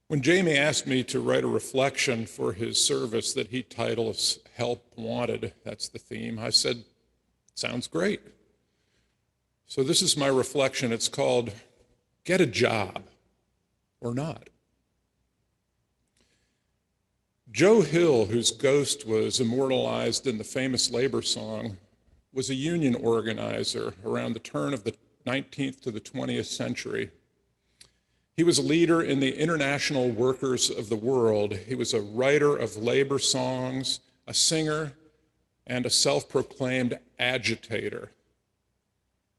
When Jamie asked me to write a reflection for his service that he titles Help Wanted, that's the theme, I said, sounds great. So this is my reflection. It's called Get a Job or Not. Joe Hill, whose ghost was immortalized in the famous labor song, was a union organizer around the turn of the 19th to the 20th century. He was a leader in the International Workers of the World. He was a writer of labor songs, a singer, and a self-proclaimed agitator.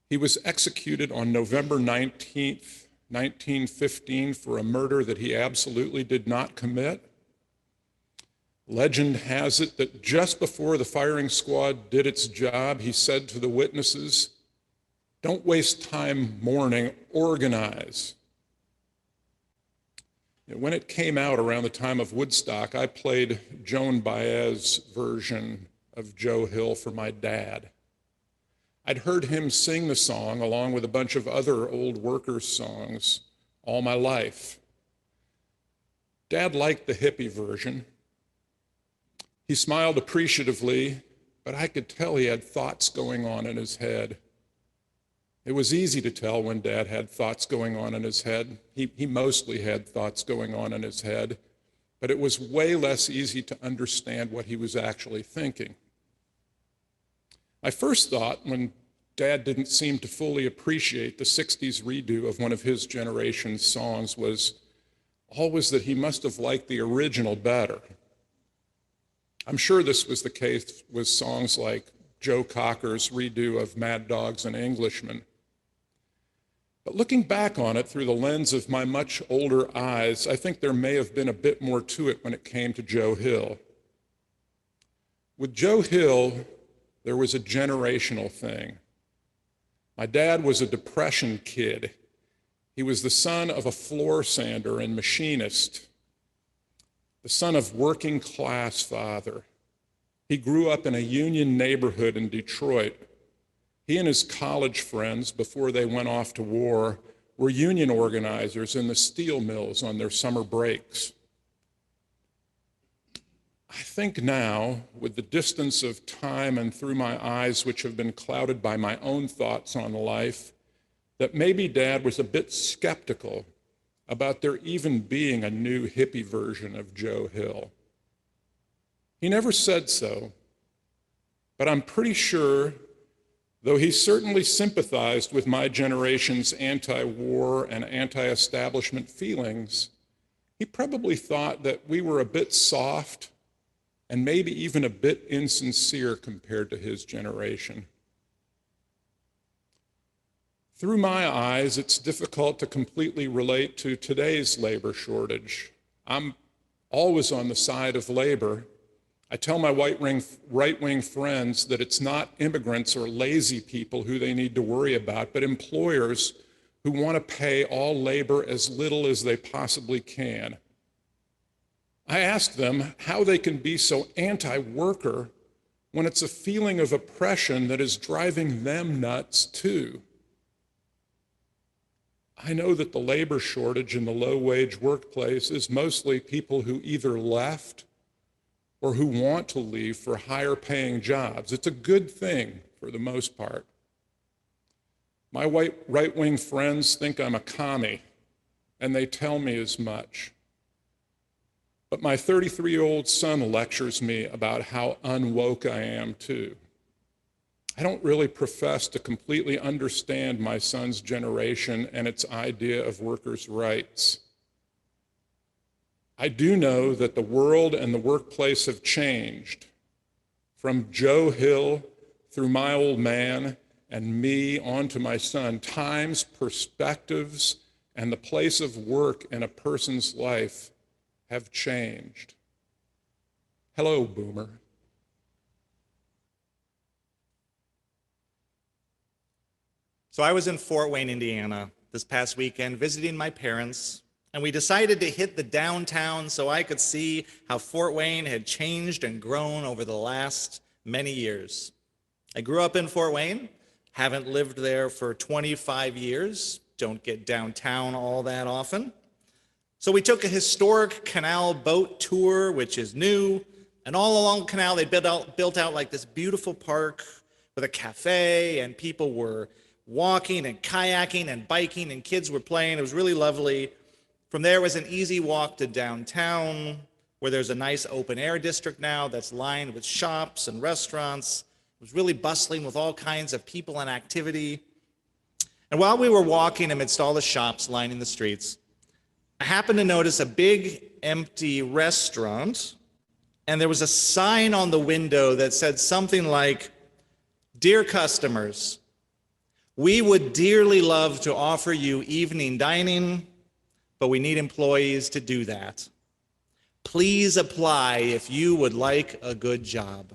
He was executed on November 19th, 1915 for a murder that he absolutely did not commit. Legend has it that just before the firing squad did its job, he said to the witnesses, "Don't waste time mourning, organize." When it came out around the time of Woodstock, I played Joan Baez's version of Joe Hill for my dad. I'd heard him sing the song along with a bunch of other old workers' songs all my life. Dad liked the hippie version. He smiled appreciatively, but I could tell he had thoughts going on in his head. It was easy to tell when Dad had thoughts going on in his head. He mostly had thoughts going on in his head, but it was way less easy to understand what he was actually thinking. My first thought, when Dad didn't seem to fully appreciate the 60s redo of one of his generation's songs, was always that he must have liked the original better. I'm sure this was the case with songs like Joe Cocker's redo of Mad Dogs and Englishmen. But looking back on it through the lens of my much older eyes, I think there may have been a bit more to it when it came to Joe Hill. With Joe Hill, there was a generational thing. My dad was a Depression kid. He was the son of a floor sander and machinist, the son of working class father. He grew up in a union neighborhood in Detroit. He and his college friends, before they went off to war, were union organizers in the steel mills on their summer breaks. I think now, with the distance of time and through my eyes, which have been clouded by my own thoughts on life, that maybe Dad was a bit skeptical about there even being a new hippie version of Joe Hill. He never said so, but I'm pretty sure, though he certainly sympathized with my generation's anti-war and anti-establishment feelings, he probably thought that we were a bit soft and maybe even a bit insincere compared to his generation. Through my eyes, it's difficult to completely relate to today's labor shortage. I'm always on the side of labor. I tell my right-wing friends that it's not immigrants or lazy people who they need to worry about, but employers who want to pay all labor as little as they possibly can. I ask them how they can be so anti-worker when it's a feeling of oppression that is driving them nuts too. I know that the labor shortage in the low-wage workplace is mostly people who either left or who want to leave for higher-paying jobs. It's a good thing for the most part. My right-wing friends think I'm a commie, and they tell me as much. But my 33-year-old son lectures me about how unwoke I am too. I don't really profess to completely understand my son's generation and its idea of workers' rights. I do know that the world and the workplace have changed. From Joe Hill through my old man and me on to my son, times, perspectives, and the place of work in a person's life have changed. Hello, Boomer. So I was in Fort Wayne, Indiana this past weekend visiting my parents, and we decided to hit the downtown so I could see how Fort Wayne had changed and grown over the last many years. I grew up in Fort Wayne, haven't lived there for 25 years, don't get downtown all that often, So we took a historic canal boat tour, which is new, and all along the canal they built out like this beautiful park with a cafe, and people were walking and kayaking and biking, and kids were playing. It was really lovely. From there was an easy walk to downtown, where there's a nice open air district now that's lined with shops and restaurants. It was really bustling with all kinds of people and activity. And while we were walking amidst all the shops lining the streets, I happened to notice a big empty restaurant, and there was a sign on the window that said something like, "Dear customers, we would dearly love to offer you evening dining, but we need employees to do that. Please apply if you would like a good job."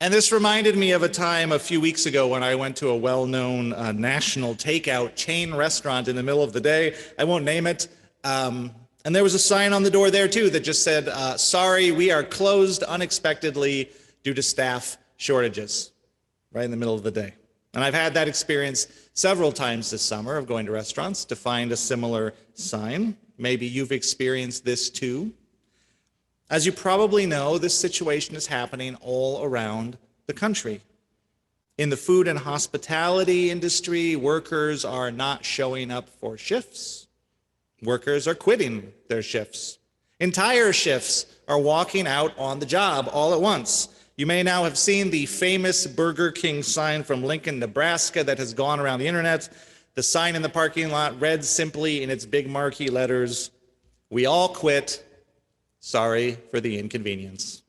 And this reminded me of a time a few weeks ago when I went to a well-known national takeout chain restaurant in the middle of the day. I won't name it. And there was a sign on the door there too that just said, "Sorry, we are closed unexpectedly due to staff shortages," right in the middle of the day. And I've had that experience several times this summer of going to restaurants to find a similar sign. Maybe you've experienced this too. As you probably know, this situation is happening all around the country. In the food and hospitality industry, workers are not showing up for shifts. Workers are quitting their shifts. Entire shifts are walking out on the job all at once. You may now have seen the famous Burger King sign from Lincoln, Nebraska that has gone around the internet. The sign in the parking lot read simply in its big marquee letters, "We all quit. Sorry for the inconvenience."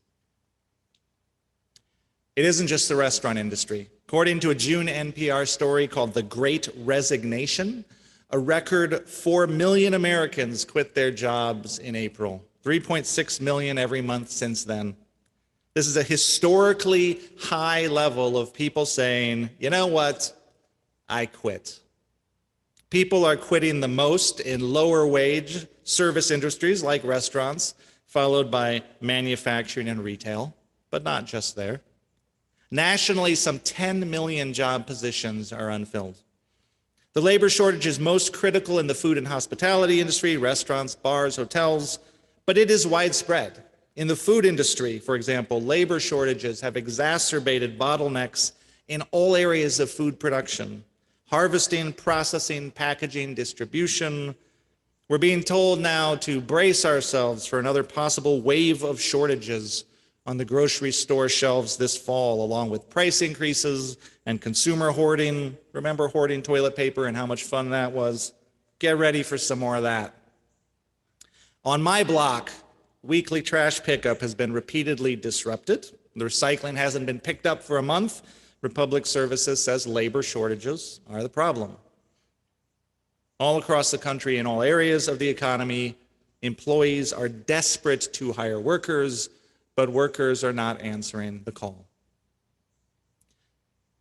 It isn't just the restaurant industry. According to a June NPR story called "The Great Resignation," a record 4 million Americans quit their jobs in April, 3.6 million every month since then. This is a historically high level of people saying, "You know what? I quit." People are quitting the most in lower wage service industries like restaurants, followed by manufacturing and retail, but not just there. Nationally, some 10 million job positions are unfilled. The labor shortage is most critical in the food and hospitality industry, restaurants, bars, hotels, but it is widespread. In the food industry, for example, labor shortages have exacerbated bottlenecks in all areas of food production: harvesting, processing, packaging, distribution. We're being told now to brace ourselves for another possible wave of shortages on the grocery store shelves this fall, along with price increases and consumer hoarding. Remember hoarding toilet paper and how much fun that was? Get ready for some more of that. On my block, weekly trash pickup has been repeatedly disrupted. The recycling hasn't been picked up for a month. Republic Services says labor shortages are the problem. All across the country, in all areas of the economy, employees are desperate to hire workers, but workers are not answering the call.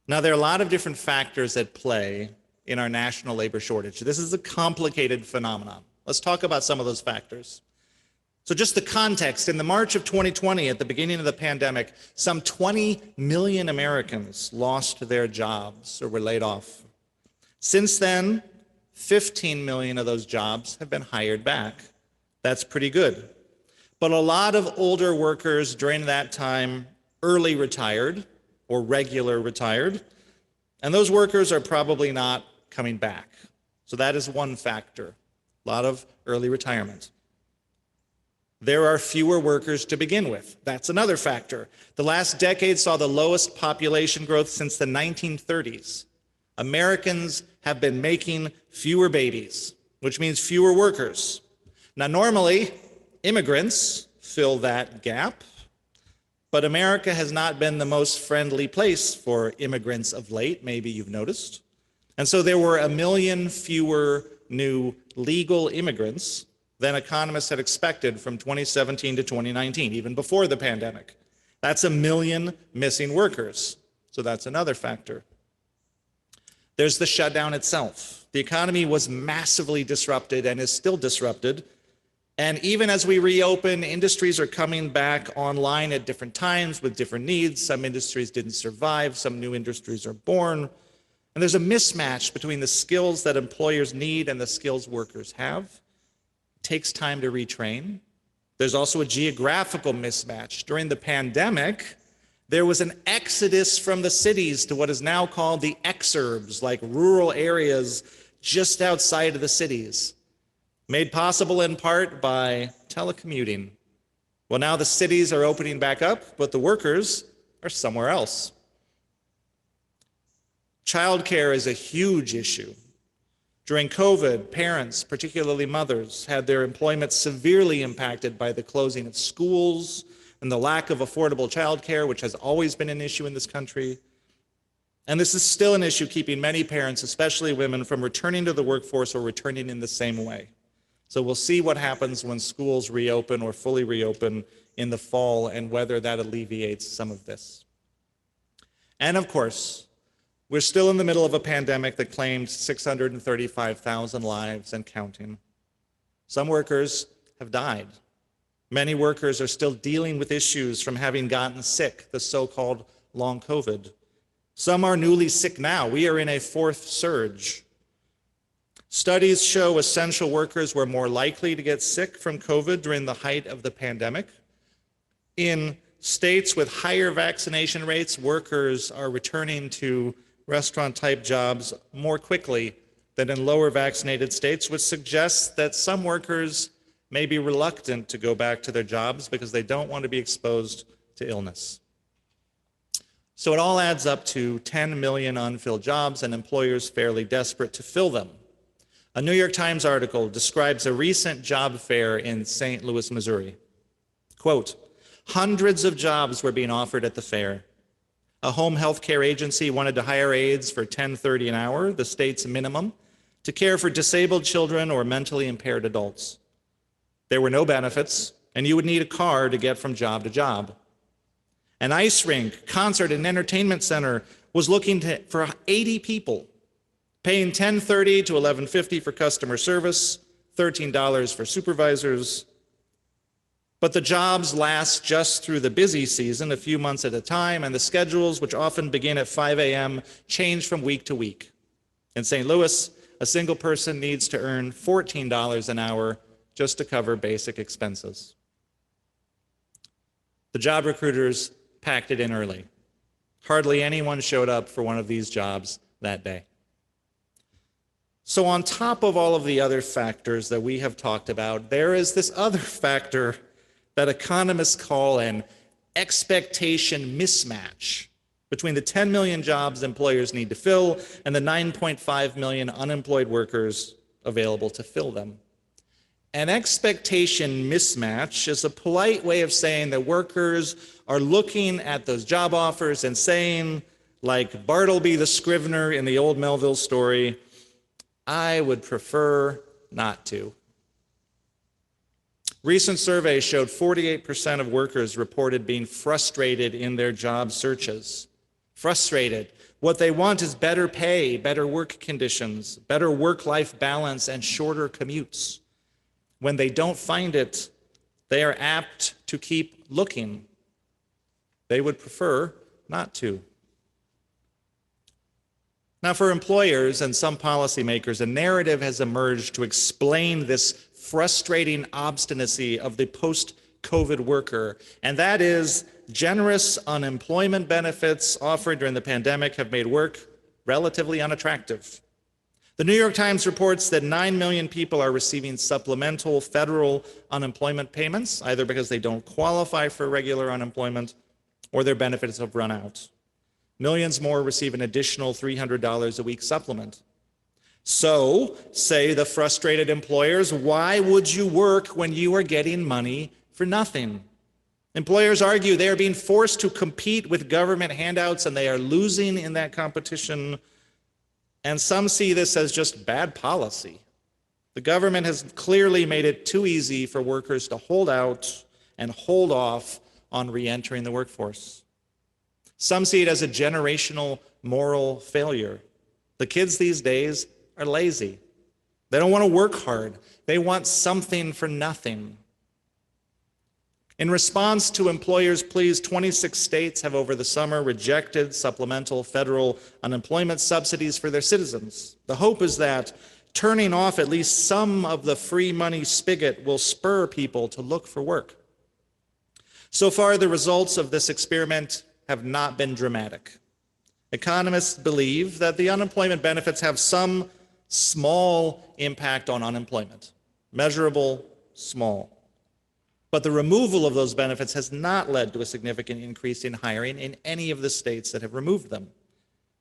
Now, there are a lot of different factors at play in our national labor shortage. This is a complicated phenomenon. Let's talk about some of those factors. So just the context, in the March of 2020, at the beginning of the pandemic, some 20 million Americans lost their jobs or were laid off. Since then, 15 million of those jobs have been hired back. That's pretty good. But a lot of older workers during that time early retired or regular retired, and those workers are probably not coming back. So that is one factor, a lot of early retirement. There are fewer workers to begin with. That's another factor. The last decade saw the lowest population growth since the 1930s. Americans have been making fewer babies, which means fewer workers. Now, normally, immigrants fill that gap, but America has not been the most friendly place for immigrants of late, maybe you've noticed. And so there were 1 million fewer new legal immigrants than economists had expected from 2017 to 2019, even before the pandemic. That's 1 million missing workers. So that's another factor. There's the shutdown itself. The economy was massively disrupted and is still disrupted. And even as we reopen, industries are coming back online at different times with different needs. Some industries didn't survive, some new industries are born. And there's a mismatch between the skills that employers need and the skills workers have. It takes time to retrain. There's also a geographical mismatch. During the pandemic, there was an exodus from the cities to what is now called the exurbs, like rural areas just outside of the cities, made possible in part by telecommuting. Well, now the cities are opening back up, but the workers are somewhere else. Childcare is a huge issue. During COVID, parents, particularly mothers, had their employment severely impacted by the closing of schools and the lack of affordable childcare, which has always been an issue in this country. And this is still an issue keeping many parents, especially women, from returning to the workforce or returning in the same way. So we'll see what happens when schools reopen or fully reopen in the fall and whether that alleviates some of this. And of course, we're still in the middle of a pandemic that claimed 635,000 lives and counting. Some workers have died. Many workers are still dealing with issues from having gotten sick, the so-called long COVID. Some are newly sick now. We are in a fourth surge. Studies show essential workers were more likely to get sick from COVID during the height of the pandemic. In states with higher vaccination rates, workers are returning to restaurant-type jobs more quickly than in lower vaccinated states, which suggests that some workers may be reluctant to go back to their jobs because they don't want to be exposed to illness. So it all adds up to 10 million unfilled jobs and employers fairly desperate to fill them. A New York Times article describes a recent job fair in St. Louis, Missouri. Quote, "Hundreds of jobs were being offered at the fair. A home health care agency wanted to hire aides for $10.30 an hour, the state's minimum, to care for disabled children or mentally impaired adults. There were no benefits, and you would need a car to get from job to job. An ice rink, concert, and entertainment center was looking for 80 people, paying $10.30 to $11.50 for customer service, $13 for supervisors. But the jobs last just through the busy season, a few months at a time, and the schedules, which often begin at 5 a.m., change from week to week. In St. Louis, a single person needs to earn $14 an hour just to cover basic expenses." The job recruiters packed it in early. Hardly anyone showed up for one of these jobs that day. So on top of all of the other factors that we have talked about, there is this other factor that economists call an expectation mismatch between the 10 million jobs employers need to fill and the 9.5 million unemployed workers available to fill them. An expectation mismatch is a polite way of saying that workers are looking at those job offers and saying, like Bartleby the Scrivener in the old Melville story, "I would prefer not to." Recent surveys showed 48% of workers reported being frustrated in their job searches. Frustrated. What they want is better pay, better work conditions, better work-life balance, and shorter commutes. When they don't find it, they are apt to keep looking. They would prefer not to. Now, for employers and some policymakers, a narrative has emerged to explain this frustrating obstinacy of the post-COVID worker, and that is generous unemployment benefits offered during the pandemic have made work relatively unattractive. The New York Times reports that 9 million people are receiving supplemental federal unemployment payments, either because they don't qualify for regular unemployment or their benefits have run out. Millions more receive an additional $300 a week supplement. So, say the frustrated employers, why would you work when you are getting money for nothing? Employers argue they are being forced to compete with government handouts and they are losing in that competition. And some see this as just bad policy. The government has clearly made it too easy for workers to hold out and hold off on re-entering the workforce. Some see it as a generational moral failure. The kids these days are lazy. They don't want to work hard. They want something for nothing. In response to employers' pleas, 26 states have over the summer rejected supplemental federal unemployment subsidies for their citizens. The hope is that turning off at least some of the free money spigot will spur people to look for work. So far, the results of this experiment have not been dramatic. Economists believe that the unemployment benefits have some small impact on unemployment, measurable, small. But the removal of those benefits has not led to a significant increase in hiring in any of the states that have removed them.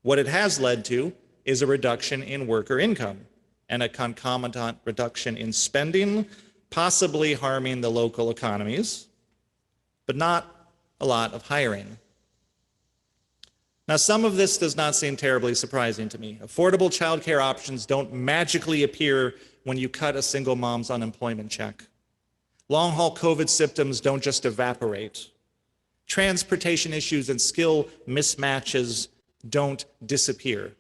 What it has led to is a reduction in worker income and a concomitant reduction in spending, possibly harming the local economies, but not a lot of hiring. Now, some of this does not seem terribly surprising to me. Affordable childcare options don't magically appear when you cut a single mom's unemployment check. Long-haul COVID symptoms don't just evaporate. Transportation issues and skill mismatches don't disappear.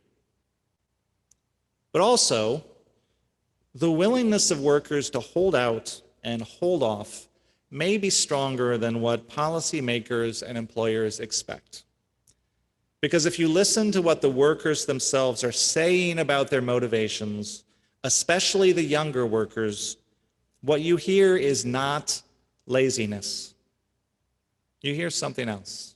But also, the willingness of workers to hold out and hold off may be stronger than what policymakers and employers expect. Because if you listen to what the workers themselves are saying about their motivations, especially the younger workers, what you hear is not laziness. You hear something else.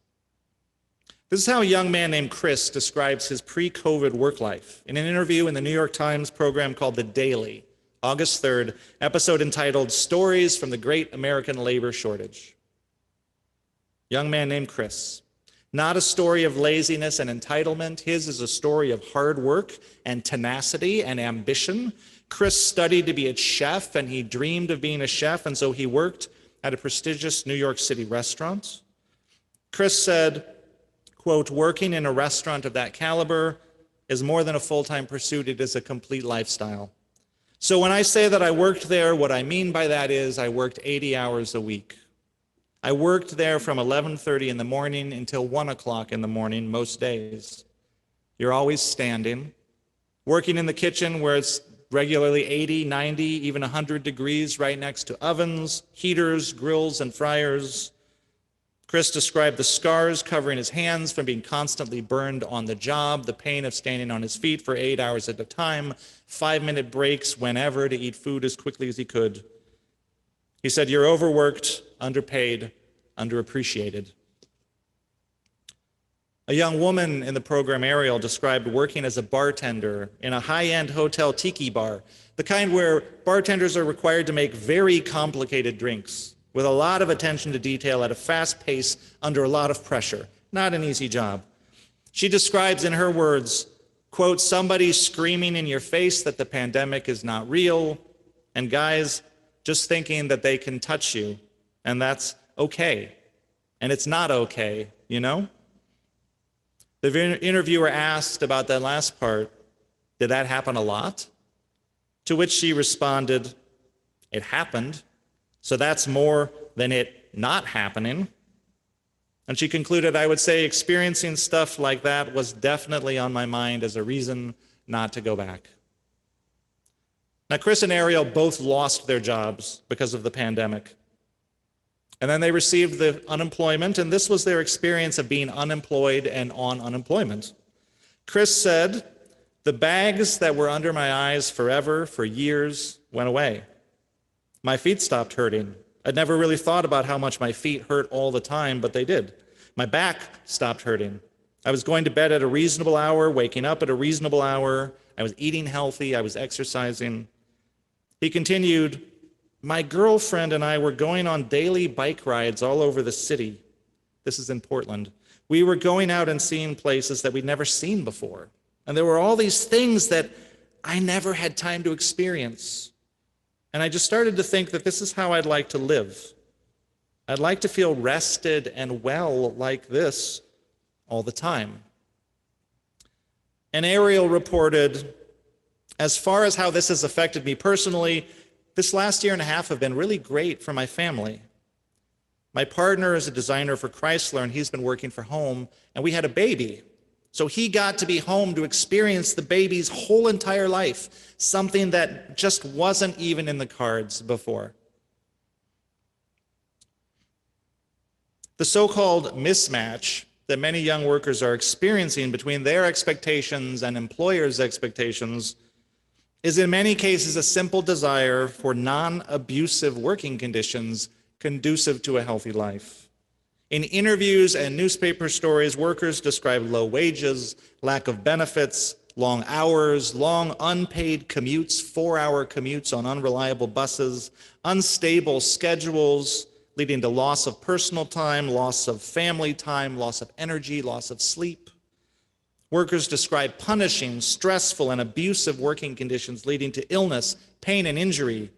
This is how a young man named Chris describes his pre-COVID work life in an interview in the New York Times program called The Daily, August 3rd, episode entitled Stories from the Great American Labor Shortage. Young man named Chris. Not a story of laziness and entitlement. His is a story of hard work and tenacity and ambition. Chris studied to be a chef, and he dreamed of being a chef, and so he worked at a prestigious New York City restaurant. Chris said, quote, "Working in a restaurant of that caliber is more than a full-time pursuit. It is a complete lifestyle. So when I say that I worked there, what I mean by that is I worked 80 hours a week. I worked there from 11:30 in the morning until 1 o'clock in the morning most days. You're always standing, working in the kitchen where it's regularly 80, 90, even 100 degrees right next to ovens, heaters, grills, and fryers." Chris described the scars covering his hands from being constantly burned on the job, the pain of standing on his feet for 8 hours at a time, 5-minute breaks whenever to eat food as quickly as he could. He said, "You're overworked, underpaid, underappreciated." A young woman in the program, Ariel, described working as a bartender in a high-end hotel tiki bar, the kind where bartenders are required to make very complicated drinks with a lot of attention to detail at a fast pace under a lot of pressure. Not an easy job. She describes in her words, quote, "Somebody screaming in your face that the pandemic is not real, and guys just thinking that they can touch you, and that's okay. And it's not okay, you know?" The interviewer asked about that last part, "Did that happen a lot?" To which she responded, "It happened, so that's more than it not happening." And she concluded, "I would say experiencing stuff like that was definitely on my mind as a reason not to go back." Now, Chris and Ariel both lost their jobs because of the pandemic. And then they received the unemployment, and this was their experience of being unemployed and on unemployment. Chris said, "The bags that were under my eyes forever, for years, went away. My feet stopped hurting. I'd never really thought about how much my feet hurt all the time, but they did. My back stopped hurting. I was going to bed at a reasonable hour, waking up at a reasonable hour. I was eating healthy. I was exercising." He continued, "My girlfriend and I were going on daily bike rides all over the city." This is in Portland. "We were going out and seeing places that we'd never seen before. And there were all these things that I never had time to experience. And I just started to think that this is how I'd like to live. I'd like to feel rested and well like this all the time." And Ariel reported, "As far as how this has affected me personally, this last year and a half have been really great for my family. My partner is a designer for Chrysler, and he's been working from home, and we had a baby. So he got to be home to experience the baby's whole entire life, something that just wasn't even in the cards before." The so-called mismatch that many young workers are experiencing between their expectations and employers' expectations is in many cases a simple desire for non-abusive working conditions conducive to a healthy life. In interviews and newspaper stories, workers describe low wages, lack of benefits, long hours, long unpaid commutes, 4-hour commutes on unreliable buses, unstable schedules leading to loss of personal time, loss of family time, loss of energy, loss of sleep. Workers describe punishing, stressful, and abusive working conditions leading to illness, pain, and injury.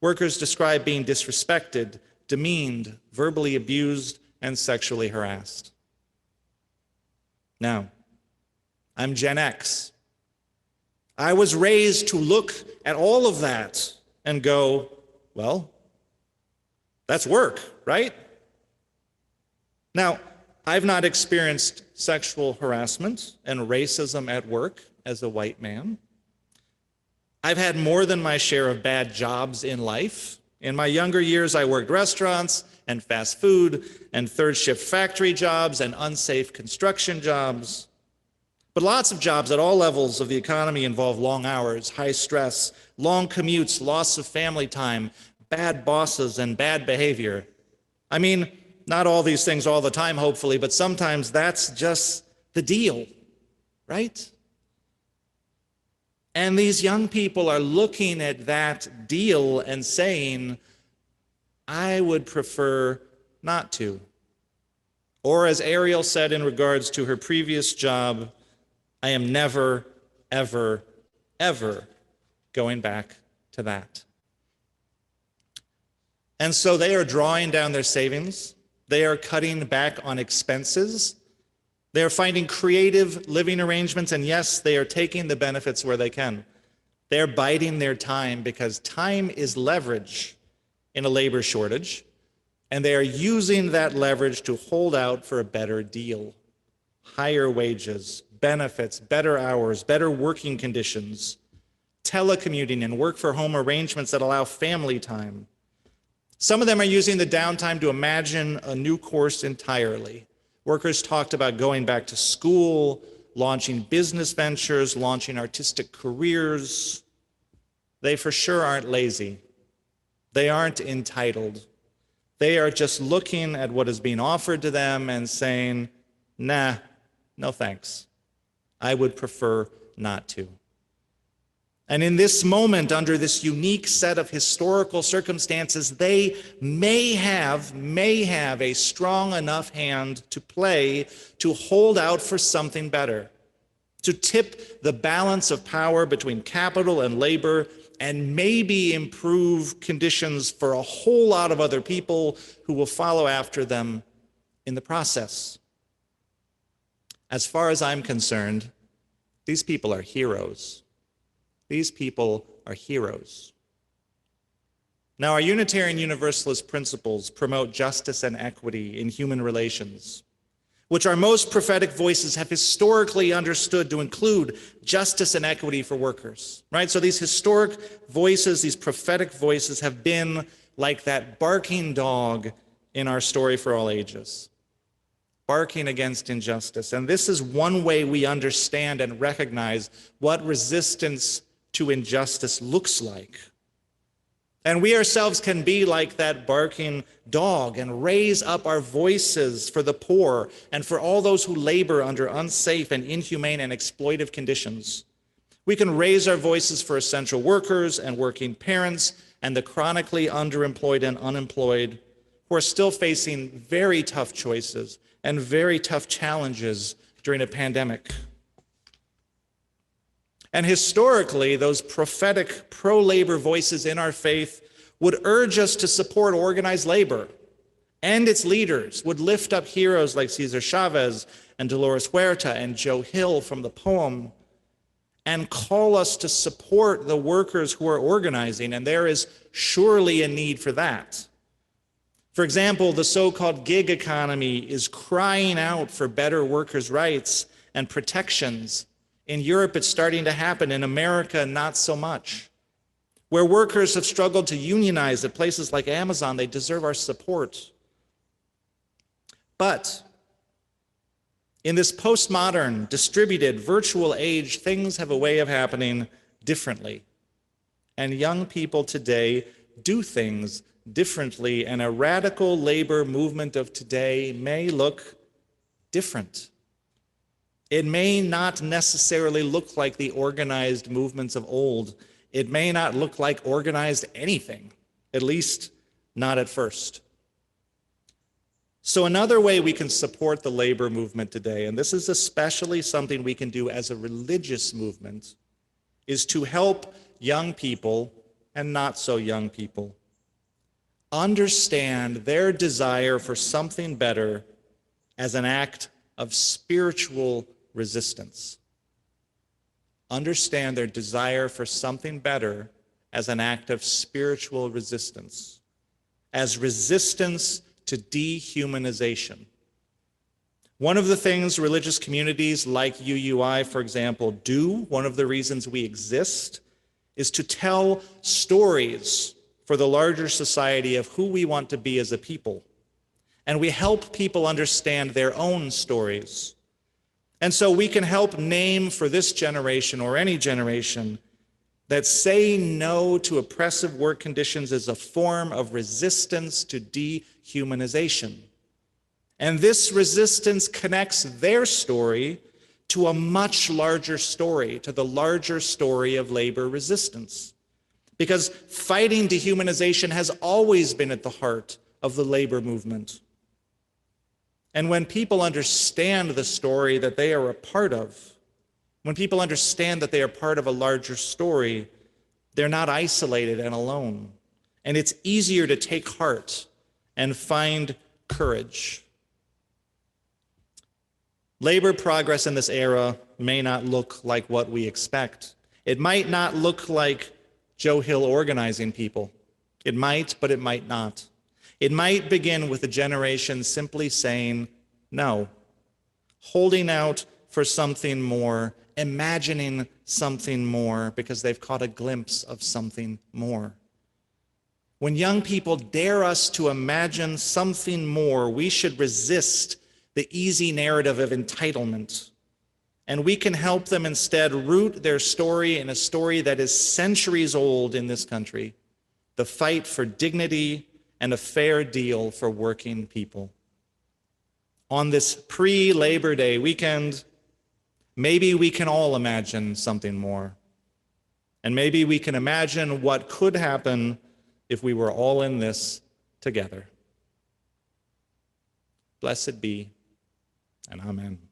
Workers describe being disrespected, demeaned, verbally abused, and sexually harassed. Now, I'm Gen X. I was raised to look at all of that and go, well, that's work, right? Now, I've not experienced sexual harassment and racism at work as a white man. I've had more than my share of bad jobs in life. In my younger years, I worked restaurants and fast food and third-shift factory jobs and unsafe construction jobs. But lots of jobs at all levels of the economy involve long hours, high stress, long commutes, loss of family time, bad bosses, and bad behavior. I mean, not all these things all the time, hopefully, but sometimes that's just the deal, right? And these young people are looking at that deal and saying, I would prefer not to. Or as Ariel said in regards to her previous job, I am never, ever, ever going back to that. And so they are drawing down their savings. They are cutting back on expenses. They are finding creative living arrangements, and yes, they are taking the benefits where they can. They're biding their time because time is leverage in a labor shortage, and they are using that leverage to hold out for a better deal. Higher wages, benefits, better hours, better working conditions, telecommuting and work-for-home arrangements that allow family time. Some of them are using the downtime to imagine a new course entirely. Workers talked about going back to school, launching business ventures, launching artistic careers. They for sure aren't lazy. They aren't entitled. They are just looking at what is being offered to them and saying, nah, no thanks. I would prefer not to. And in this moment, under this unique set of historical circumstances, they may have a strong enough hand to play to hold out for something better, to tip the balance of power between capital and labor, and maybe improve conditions for a whole lot of other people who will follow after them in the process. As far as I'm concerned, these people are heroes. These people are heroes. Now, our Unitarian Universalist principles promote justice and equity in human relations, which our most prophetic voices have historically understood to include justice and equity for workers, right? So these historic voices, these prophetic voices have been like that barking dog in our story for all ages, barking against injustice. And this is one way we understand and recognize what resistance to injustice looks like. And we ourselves can be like that barking dog and raise up our voices for the poor and for all those who labor under unsafe and inhumane and exploitive conditions. We can raise our voices for essential workers and working parents and the chronically underemployed and unemployed who are still facing very tough choices and very tough challenges during a pandemic. And historically, those prophetic pro-labor voices in our faith would urge us to support organized labor, and its leaders would lift up heroes like Cesar Chavez and Dolores Huerta and Joe Hill from the poem, and call us to support the workers who are organizing, and there is surely a need for that. For example, the so-called gig economy is crying out for better workers' rights and protections. In Europe, it's starting to happen. In America, not so much. Where workers have struggled to unionize at places like Amazon, they deserve our support. But in this postmodern, distributed, virtual age, things have a way of happening differently. And young people today do things differently, and a radical labor movement of today may look different. It may not necessarily look like the organized movements of old. It may not look like organized anything, at least not at first. So another way we can support the labor movement today, and this is especially something we can do as a religious movement, is to help young people and not so young people understand their desire for something better as an act of spiritual resistance. Understand their desire for something better as an act of spiritual resistance, as resistance to dehumanization. One of the things religious communities like UUI, for example, do, one of the reasons we exist, is to tell stories for the larger society of who we want to be as a people. And we help people understand their own stories. And so we can help name for this generation or any generation that saying no to oppressive work conditions is a form of resistance to dehumanization. And this resistance connects their story to a much larger story, to the larger story of labor resistance. Because fighting dehumanization has always been at the heart of the labor movement. And when people understand the story that they are a part of, when people understand that they are part of a larger story, they're not isolated and alone. And it's easier to take heart and find courage. Labor progress in this era may not look like what we expect. It might not look like Joe Hill organizing people. It might, but it might not. It might begin with a generation simply saying no, holding out for something more, imagining something more because they've caught a glimpse of something more. When young people dare us to imagine something more, we should resist the easy narrative of entitlement. And we can help them instead root their story in a story that is centuries old in this country, the fight for dignity and a fair deal for working people. On this pre-Labor Day weekend, maybe we can all imagine something more. And maybe we can imagine what could happen if we were all in this together. Blessed be, and amen.